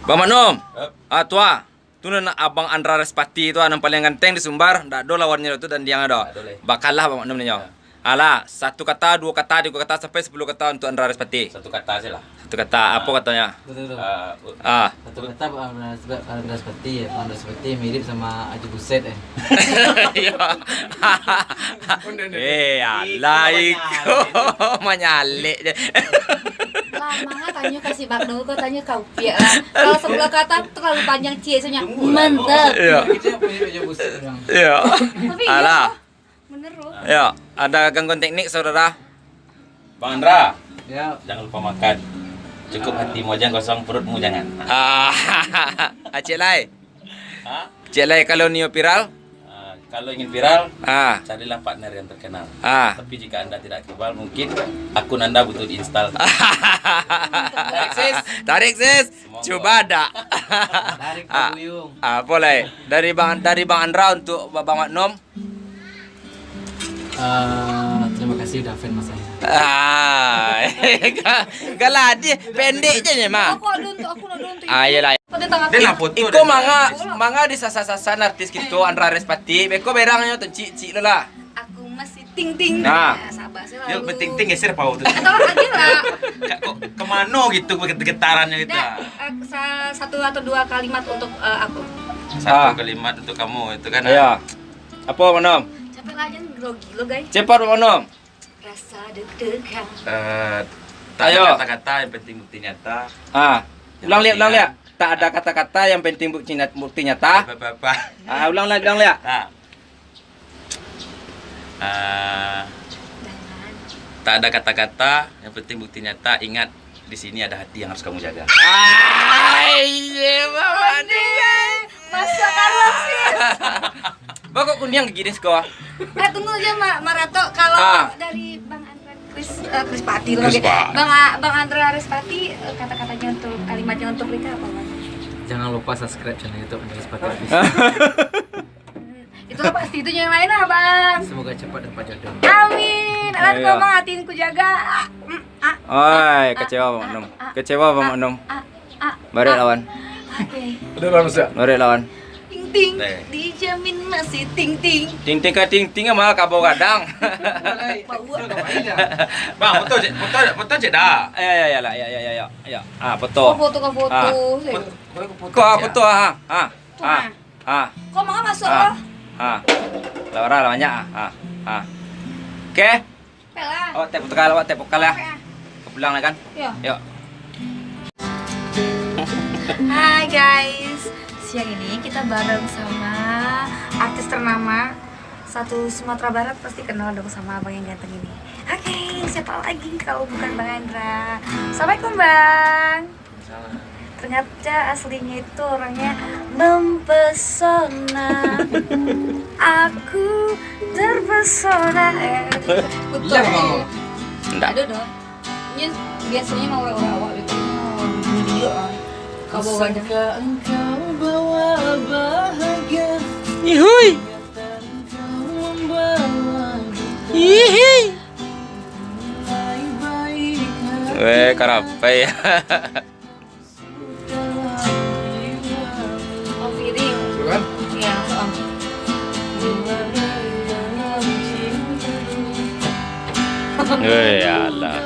Bang Maknum, tua. Tu nak abang Andra Respati tu yang paling ganteng di Sumbar. Dak do lawannya itu dan dia ada. Bakalah Bang Maknum nanya. Alah, satu kata, dua kata, tiga kata sampai 10 kata untuk Andra Respati. Satu kata aja lah. Satu kata, apa katanya? Satu kata Andra Respati ya, Andra Respati mirip sama Aji Buset ya. Alah itu menyalik je. Lama tanya kasih Bagno, kau tanya kau pia lah. Kalau sebelah kata terlalu panjang cie-nya mantap. Iya. Iya. Tapi Alah. bener loh. Ya, ada gangguan teknik saudara. Bang Andra, Ya, jangan lupa makan. Cukup hatimu aja kosong, perutmu jangan. Cik Lai. Hah? Cik Lai kalau Neo viral, Kalau ingin viral, ah, carilah partner yang terkenal. ah. Tapi jika Anda tidak kebal, mungkin akun Anda butuh diinstal. Tarik sis. Coba ada. tarik ke Buyung. Boleh. Dari Bang Andra untuk Bang Maknum. Terima kasih udah fan mas saya. Galadi pendek je ni mah. Aku ada untuk. Yelah. Pada tangan. Dia nak foto. Iko manga di sasa-sasan artis gitu Andra Respati. Beko berangnya tu cik lo lah. Aku masih ting-ting. Nah. Sabar selalu. Dia penting-ting geser pau tuh. Atau aja lah. Kok kemana gitu getarannya gitu. Satu atau dua kalimat untuk aku. Satu kalimat untuk kamu itu kan. Ya. Apa Maknum? Capek lah jangan grogi lo guys. Cepat Maknum. Rasa deg-degan. Tak Ayo. ada kata-kata yang penting bukti nyata. Ulang lihat. Tak ada kata-kata yang penting bukti nyata. Bapak. Ulang lihat. Nah. Jangan. Tak ada kata-kata yang penting bukti nyata. Ingat di sini ada hati yang harus kamu jaga. Bapak dia. Masa Carlos sih. Kok kundiang gini sekolah? Tunggu aja Marato kalau dari Bang Andra Krispati lagi. Bang Andra Krispati kata-katanya untuk kalimatnya untuk Rika apa Bang? Jangan lupa subscribe channel YouTube Andra Respati Office. Itu lah pasti itu yang lain lah Bang. Semoga cepat dapat jodoh. Amin. Alat Ayo. ngomong hatinku jaga. Oi, kecewa Bang Maknum. Kecewa Bang Maknum. Mari lawan. Oke. Udah lah Mas ya. Mari lawan. Ting ting. Dijamin masih ting ting. Ting ka ting mah kabau kadang. Bang, betul je dah. Ya. Betul. Foto. Kok betul Kok mau masuk lo? Lawan banyak Oke. Pelah. Tep pokal ya. Pulang lah kan? Ya. Yuk. Hai guys, siang ini kita bareng sama artis ternama satu Sumatera Barat, pasti kenal dong sama abang yang ganteng ini. Oke, siapa lagi kalau bukan Bang Andra? Assalamualaikum Bang. Ternyata aslinya itu orangnya mempesona. Aku terpesona. Betul. Iya, Bang. Enggak. Ada dong. Ini biasanya mau awal-awal itu video. Kau bawa aja. Engkau bawa bahagia. Ihui. Ihi. Karapai. Oh, video. Kan? Iya, Om. Ya Allah.